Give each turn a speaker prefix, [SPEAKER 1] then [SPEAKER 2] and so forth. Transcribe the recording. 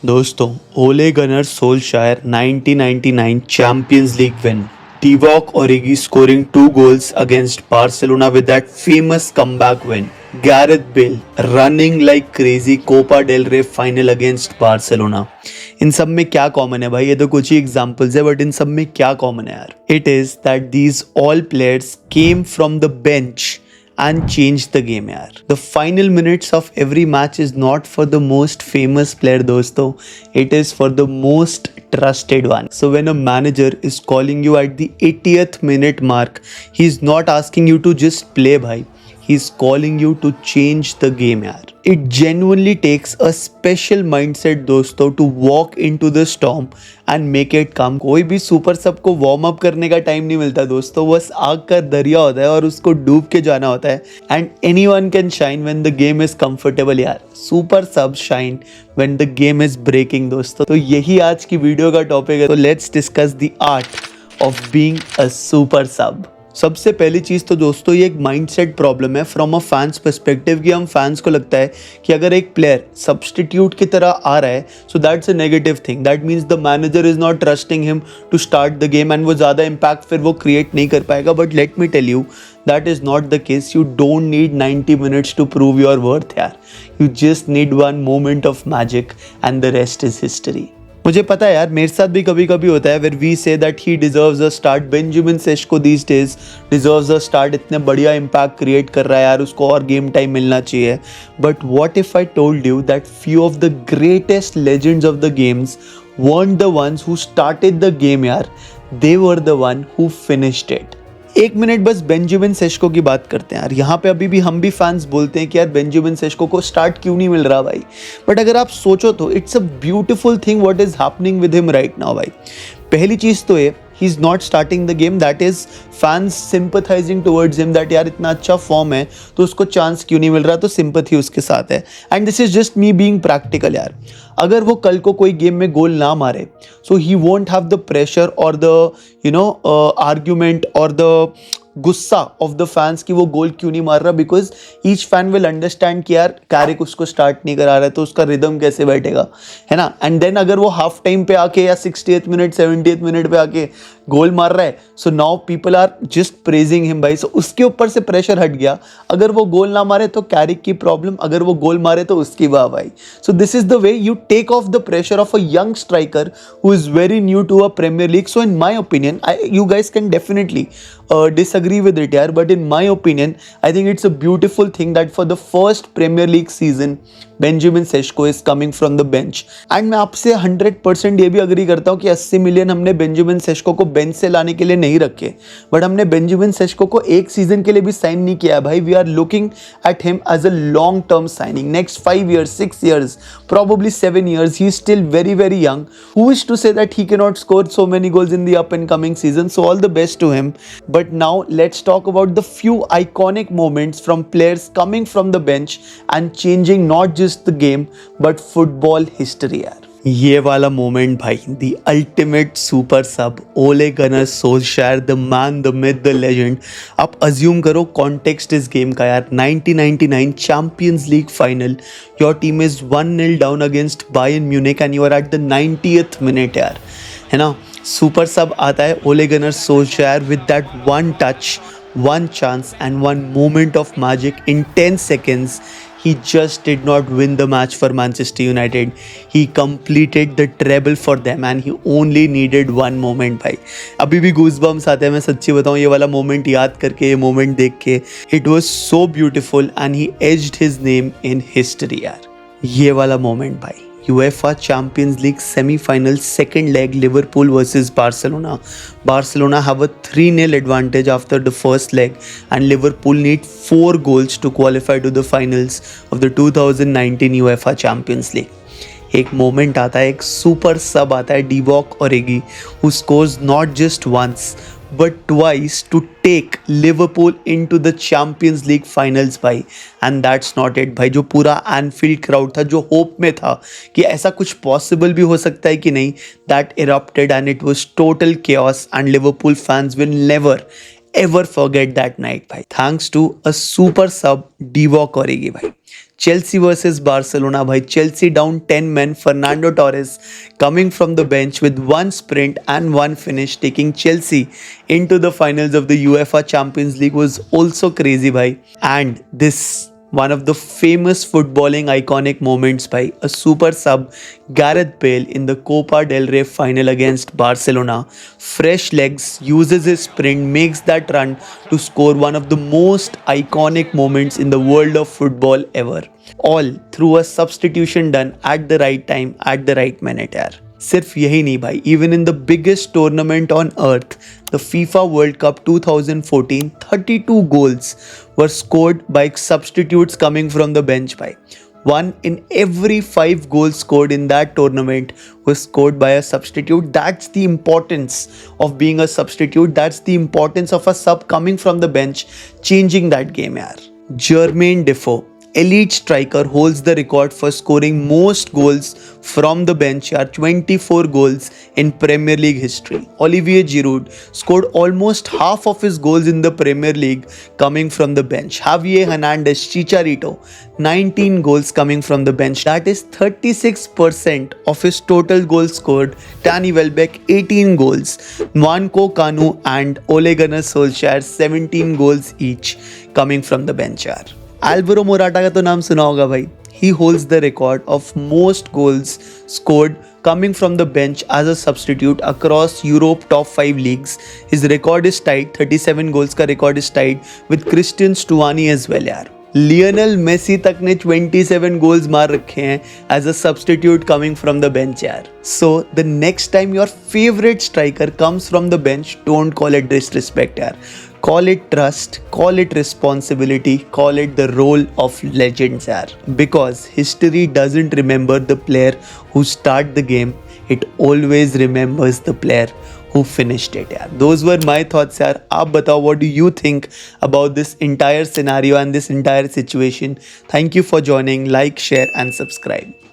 [SPEAKER 1] दोस्तों, ओले Gunnar सोल्शायर 1999 Champions League win. Divock Origi scoring 2 goals against Barcelona with that famous comeback win. Gareth Bale running like crazy Copa del Rey final against Barcelona. इन सब में क्या common है भाई? ये तो कुछ ही एग्जांपल्स है, बट इन सब में क्या कॉमन है यार? It is that these all players came from the bench and change the game yaar. The final minutes of every match is not for the most famous player dosto, it is for the most trusted one. So when a manager is calling you at the 80th minute mark, he's not asking you to just play bhai, he's calling you to change the game yaar. It genuinely takes a special mindset दोस्तों to walk into the storm and make it come. कोई भी super सब को warm up करने का time नहीं मिलता दोस्तों, बस आग का दरिया होता है और उसको डूब के जाना होता है. And anyone can shine when the game is comfortable यार. Super sub shine when the game is breaking दोस्तों. तो यही आज की वीडियो का टॉपिक है. तो let's discuss the art of being a super सब. सबसे पहली चीज़ तो दोस्तों ये एक माइंडसेट प्रॉब्लम है फ्रॉम अ फैंस पर्सपेक्टिव कि हम फैंस को लगता है कि अगर एक प्लेयर सब्स्टिट्यूट की तरह आ रहा है so that's a negative thing. That means the manager is not trusting him to start the game and वो ज़्यादा इम्पैक्ट फिर वो क्रिएट नहीं कर पाएगा. But let me tell you that is not the case. You don't need 90 minutes to prove your worth यार. You just need one moment of magic and the rest is history. मुझे पता है यार, मेरे साथ भी कभी कभी होता है. Where we say that he deserves a start. Benjamin Sesko these days deserves a start. इतने बढ़िया इम्पैक्ट क्रिएट कर रहा है यार, उसको और गेम टाइम मिलना चाहिए. But what if I told you that few of the greatest legends of the games weren't the ones who started the game यार, they were the one who finished it. एक minute बस Benjamin Sesko की बात करते हैं यार. यहाँ पे अभी भी हम भी फैंस बोलते हैं कि यार बेंजामिन सेस्को को स्टार्ट क्यों नहीं मिल रहा भाई. बट अगर आप सोचो तो it's a beautiful thing what is happening with him right now भाई. पहली चीज तो ये he is not starting the game, that is fans sympathising towards him that यार इतना अच्छा फॉर्म है तो उसको चांस क्यों नहीं मिल रहा. तो सिंपथी उसके साथ है. And this is just me being practical यार. अगर वो कल को कोई गेम में गोल ना मारे so he won't have the pressure और द आर्ग्यूमेंट और द गुस्सा ऑफ द फैंस कि वो गोल क्यों नहीं मार रहा. Because each fan will understand कि यार कैरिक उसको स्टार्ट नहीं करा रहा है तो उसका रिदम कैसे बैठेगा, है ना. एंड देन अगर वो हाफ टाइम पे आके या 60th मिनट 70th मिनट पे आके गोल मार रहा है so now people are just praising him भाई. सो उसके ऊपर से प्रेशर हट गया. अगर वो गोल ना मारे तो कैरिक की प्रॉब्लम, अगर वो गोल मारे तो उसकी वाह भाई. So this is the way you take off the pressure of a young striker who is very new to a Premier League. So in my opinion, you guys can definitely disagree with it यार, but in my opinion I think it's a beautiful thing that for the first Premier League season Benjamin Sesko is coming from the bench. And मैं आपसे 100% ये भी agree करता हूँ कि 80 million हमने Benjamin Sesko को बेंच से लाने के लिए नहीं रखे. बट हमने बेंजामिन सेस्को को एक सीजन के लिए भी साइन नहीं किया है भाई. We are looking at him as a long term signing. Next 5 years, 6 years, probably 7 years. He is still very very young. Who is to say that he cannot score so many goals in the up and coming season? So all the best to him. But now let's talk about the few iconic moments from players coming from the bench and changing not just the game but football history यार. ये वाला moment भाई, the ultimate super sub, Ole Gunnar Solskjaer, the man, the myth, the legend. आप assume करो context इस game का यार. 1999 Champions League final. Your team is 1-0 down against Bayern Munich and you are at the 90th minute यार, है ना. Super sub आता है Ole Gunnar Solskjaer with that one touch, one chance and one moment of magic in 10 seconds. He just did not win the match for Manchester United. He completed the treble for them and he only needed one moment भाई. अभी भी goosebumps आते हैं, मैं सच्ची बताऊँ ये वाला moment याद करके, ये moment देख के. It was so beautiful and he edged his name in history यार. ये वाला moment भाई. UEFA Champions League semi-final second leg, Liverpool versus Barcelona. Barcelona have a 3-0 advantage after the first leg and Liverpool need 4 goals to qualify to the finals of the 2019 UEFA Champions League. एक moment आता है, एक super sub आता है, डिवॉक ओरेगी, who scores not just once but twice to take Liverpool into the Champions League finals भाई. And that's not it भाई. जो पूरा एनफील्ड क्राउड था, जो होप में था कि ऐसा कुछ पॉसिबल भी हो सकता है कि नहीं, that erupted and it was total chaos and Liverpool fans will never ever forget that night भाई. Thanks to a super sub डिवॉक ओरेगी भाई. Chelsea versus Barcelona bhai. Chelsea down 10 men. Fernando Torres coming from the bench with one sprint and one finish, taking Chelsea into the finals of the UEFA Champions League was also crazy bhai. And this one of the famous footballing iconic moments by a super sub Gareth Bale in the Copa del Rey final against Barcelona. Fresh legs, uses his sprint, makes that run to score one of the most iconic moments in the world of football ever. All through a substitution done at the right time at the right minute यार. सिर्फ यही नहीं भाई, even in the biggest tournament on earth, the FIFA World Cup 2014, 32 goals were scored by substitutes coming from the bench by. One in every 5 goals scored in that tournament was scored by a substitute. That's the importance of being a substitute. That's the importance of a sub coming from the bench, changing that game yaar. Jermaine Defoe, elite striker, holds the record for scoring most goals from the bench, 24 goals in Premier League history. Olivier Giroud scored almost half of his goals in the Premier League coming from the bench. Javier Hernandez, Chicharito, 19 goals coming from the bench. That is 36% of his total goals scored. Danny Welbeck, 18 goals. Nwankwo Kanu and Ole Gunnar Solskjaer, 17 goals each coming from the bench यार. Alvaro Morata का तो नाम सुना होगा भाई. He holds the record of most goals scored coming from the bench as a substitute across Europe top 5 leagues. His record is tied, 37 goals का record is tied with Christian Stuani as well यार. Lionel Messi तक ने 27 goals मार रखे हैं as a substitute coming from the bench यार. So the next time your favourite striker comes from the bench, don't call it disrespect यार. Call it trust, call it responsibility, call it the role of legends yaar. Because history doesn't remember the player who start the game, it always remembers the player who finished it yaar. Those were my thoughts yaar. Aap batao, what do you think about this entire scenario and this entire situation? Thank you for joining. Like, share and subscribe.